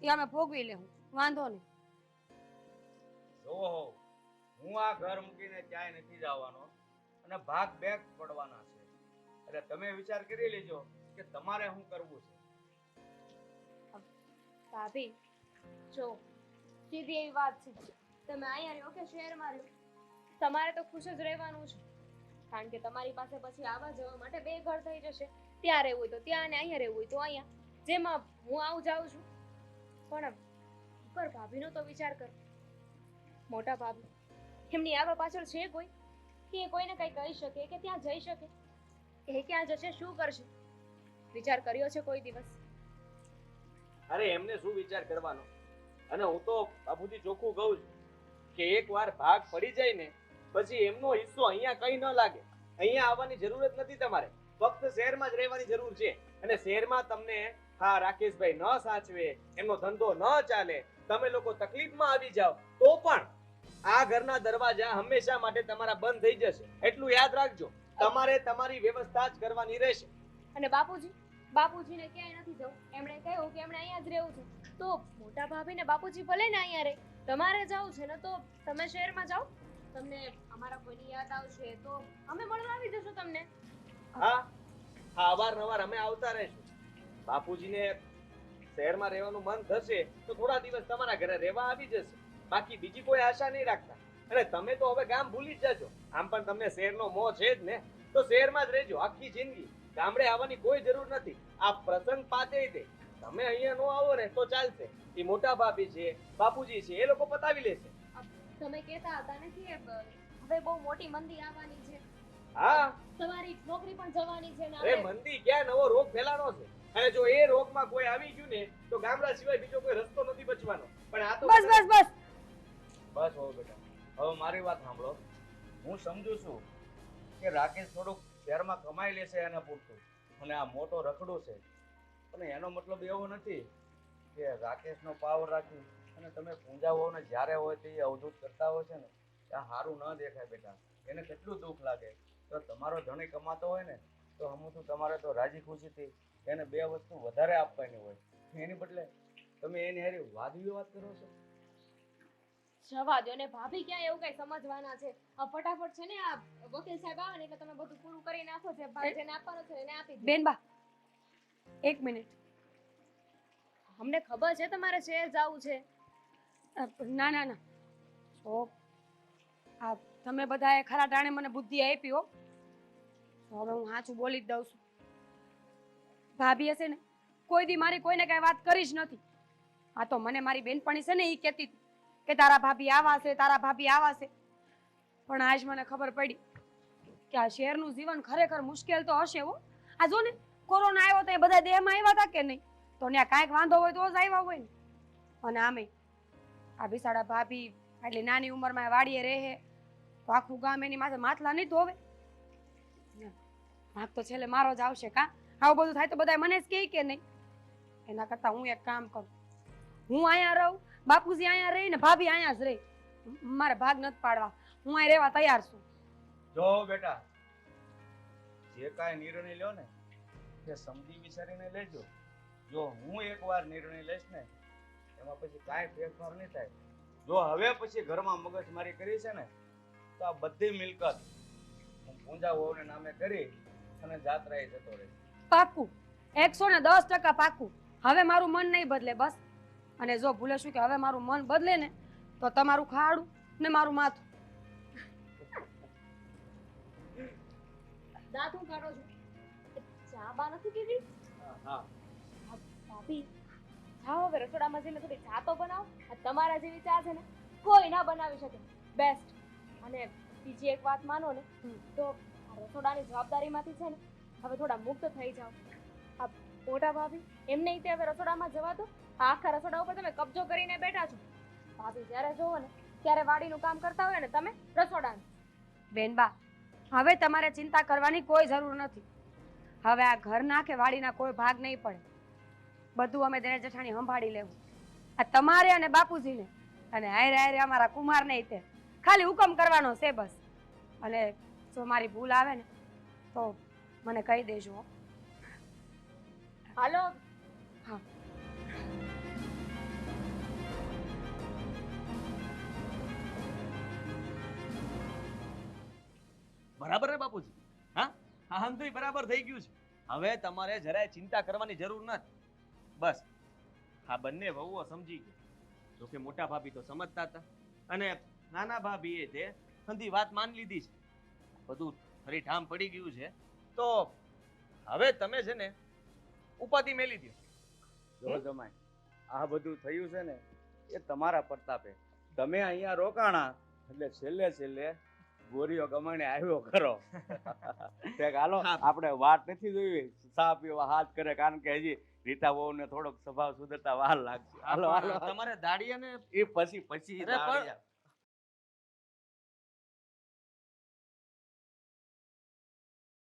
એ અમે ભોગવી લેવું, વાંધો નહીં. જોવો હું આ ઘર મૂકીને ક્યાંય નથી જવાનો અને ભાગ બેગ પડવાના છે એટલે તમે વિચાર કરી લેજો કે તમારે શું કરવું છે. ભાભી જો સીધી એવી વાત છે તમે અહીંયા રહ્યો કે શહેરમાં રહ્યો તમારે તો ખુશ જ રહેવાનું છે કારણ કે તમારી પાસે પછી આવવા જવા માટે 2 ઘર થઈ જશે. ત્યાં રહેવું હોય તો ત્યાં અને અહીંયા રહેવું હોય તો અહીંયા. જેમાં હું આવું જાઉં છું પણ ઉપર ભાભીનો તો વિચાર કર. મોટા ભાભી એમની આગળ પાછળ છે કોઈ કે કોઈને કંઈ કહી શકે કે ત્યાં જઈ શકે? એ ક્યાં જશે, શું કરશે? વિચાર કર્યો છે કોઈ દિવસ? અરે એમને શું વિચાર કરવાનો? અને હું તો બાપુજી ચોખ્ખું કહું છું કે એકવાર ભાગ પડી જાય ને પછી એમનો હિસ્સો અહીંયા કઈ ન લાગે. અહીંયા આવવાની જરૂર જ નથી તમારે. ફક્ત શહેરમાં જ રહેવાની જરૂર છે. અને શહેરમાં તમને હા રાકેશભાઈ ન સાચવે, એમનો ધંધો ન ચાલે, તમે લોકો તકલીફમાં આવી જાઓ તો પણ આ ઘરના દરવાજા હંમેશા માટે તમારા બંધ થઈ જશે. એટલું યાદ રાખજો. તમારે તમારી વ્યવસ્થા જ કરવાની રહેશે. અને બાપુજીને ક્યાંય નથી જવું. એમણે કહ્યું કે એમણે અહીંયા જ રહેવું છે. તો મોટા ભાભી ને બાપુજી ભલે ને અહીંયા રહે, તમારે જવું છે ને તો તમે શહેરમાં જાઓ. તમને અમારા કોઈની યાદ આવશે તો અમે મળવા આવી જશું તમને. હા હા, અવારનવાર અમે આવતા રહીશું. બાપુજીને શહેરમાં રહેવાનું મન થશે તો થોડા દિવસ તમારા ઘરે રહેવા આવી જશે. બાકી બીજી કોઈ આશા નહીં રાખતા. અને તમે તો હવે ગામ ભૂલી જ જજો. આમ પણ તમને શહેરનો મોહ છે જ ને, તો શહેરમાં જ રહેજો આખી જિંદગી. ગામડે આવવાની કોઈ જરૂર નથી. આ પ્રસંગ પાતે તે તમે અહીંયા નો આવો ને તો ચાલશે. એ મોટા ભાભી છે, બાપુજી છે, એ લોકો પતાવી લેશે. તમે કહેતા હતા ને કે હવે બહુ મોટી મંદી આવવાની છે, હા, તમારી નોકરી પણ જવાની છે ને અરે હવે મંદી ક્યાં, નવો રોગ ફેલાનો છે. અને જો એ રોગમાં કોઈ આવી ગયું ને તો ગામડા સિવાય બીજો કોઈ રસ્તો નથી બચવાનો. પણ આ તો બસ બસ બસ. બસ હો બેટા, હવે મારી વાત સાંભળો. હું સમજુ છું કે રાકેશ થોડુંક શહેરમાં કમાઈ લેશે એને પૂરતું, અને આ મોટો રખડો છે. પણ એનો મતલબ એવો નથી કે રાકેશનો પાવર રાખી અને તમે પૂંજાઓને જ્યારે હોય તે અવધૂત કરતા હોય છે ને, ત્યાં સારું ન દેખાય બેટા. એને કેટલું દુઃખ લાગે. તો તમારો ધણી કમાતો હોય ને તો હમું તમારે તો રાજી ખુશીથી એને બે વસ્તુ વધારે આપવાની હોય. એની બદલે તમે એની હારે વાદ વિવાદ કરો છો. જવા દો ને ભાભી, ક્યાં એવું કઈ સમજવાના છે? આ ફટાફટ છે ને આ વકીલ સાહેબ આવે ને એટલે તમે બધું પૂરું કરી નાખો. જે ભાઈ જેને આપવાનું છે એને આપી દો. બેનબા, એક મિનિટ. અમને ખબર છે તમારે શહેર જવું છે. ના ના ના, તો આ તમે બધાએ ખરા ટાણે મને બુદ્ધિ આપી હો. તો હવે હું સાચું બોલી જ દઉં છું. ભાભી હશે ને કોઈ દી મારી કોઈને કઈ વાત કરી જ નથી. આ તો મને મારી બેનપણી છે ને એ કહેતી હતી કે તારા ભાભી આવા છે, તારા ભાભી આવા છે. પણ આજ મને ખબર પડી કે આ શહેરનું જીવન ખરેખર મુશ્કેલ તો હશે હો. આ જો ને કોરોના આવ્યો તો એ બધા દેહમાં આવ્યા હતા કે નહીં? તો ત્યાં કાંઈક વાંધો હોય તો જ આવ્યા હોય ને. અને આમે આ બિસાડા ભાભી આટલી નાની ઉંમરમાં વાડીએ રહે તો આખું ગામ એની માથે માટલા નહીં ધોવે. વાંક તો છેલ્લે મારો જ આવશે. કા આવું બધું થાય તો બધા મને જ કહે કે નહીં? એના કરતા હું એક કામ કરું, હું અહીંયા રહું, બાપુજી અહીંયા રહી ને ભાભી અહીંયા જ રહી. મારે ભાગ નથી પાડવા, હું અહીં રહેવા તૈયાર છું. જો બેટા, જે કાંઈ નિર્ણય લ્યો ને એ સમજી વિચારીને લેજો. જો હું એકવાર નિર્ણય લઈશ ને એમાં પછી કાંઈ ફેરફાર નહીં થાય. જો હવે પછી ઘરમાં મગજમારી કરી છે ને તો આ બધી મિલકત હું પૂંજા વહુને નામે કરી અને જાત્રાએ જતો રહીશ. પાક્કું, 110% પાક્કું. હવે મારું મન નહીં બદલે બસ. અને જો ભૂલે શું કે હવે મારું મન બદલે ને તો તમારું ખાડું ને મારું માથું. દાંત હું કાઢો છું. ચા બા નથી પીવી? હા, ભાભી જાઓ હવે રસોડામાં જઈને થોડી ચા તો બનાવો. આ તમારા જેવી ચા છે ને કોઈ ના બનાવી શકે. બેસ્ટ. અને બીજી એક વાત માનો ને તો આ રસોડાની જવાબદારીમાંથી છે ને હવે થોડા મુક્ત થઈ જાઓ. આ મોટા ભાભી એમને રીતે હવે રસોડામાં જવા દો. આ આખા રસોડા ઉપર તમે કબજો કરીને બેઠા છો. ભાભી જ્યારે જોવો ને ત્યારે વાડીનું કામ કરતા હોય ને તમે રસોડાનું. બેનબા, હવે તમારે ચિંતા કરવાની કોઈ જરૂર નથી. હવે આ ઘરના કે વાડીના કોઈ ભાગ નહીં પડે. બધું અમે દેર જેઠાણી સંભાળી લેવું. આ તમારે અને બાપુજીને અને હારે હારે અમારા કુમારને તે ખાલી હુકમ કરવાનો છે બસ. અને જો મારી ભૂલ આવે ને તો મને કહી દેજો હો. હાલો. હા. બરાબર ને બાપુજી? હા હા, તો બરાબર થઈ ગયું છે. હવે તમારે જરાય ચિંતા કરવાની જરૂર નથી. બસ આ બંને વહુઓ સમજી ગઈ. જોકે મોટા ભાભી તો સમજતા હતા અને નાના ભાભીએ તે હંધી વાત માની લીધી છે. બધું ફરી ઠામ પડી ગયું છે. તો હવે તમે છે ને ઉપાધિ મેલી દો. જો જમાઈ, આ બધું થયું છે ને એ તમારા પ્રતાપે. તમે અહીંયા રોકાણા એટલે છેલ્લે છેલ્લે ગોરીઓ ગમાણે આવ્યો ખરો. ઠેક હાલો, હા. આપણે વાત નથી જોઈ, ચા પીવા હાથ કરે, કારણ કે હજી રીટા વહુને થોડોક સ્વભાવ સુધરતા વાર લાગશે. હાલો હાલો, તમારે દાડિયાને એ પછી અરે પણ- દાડિયા.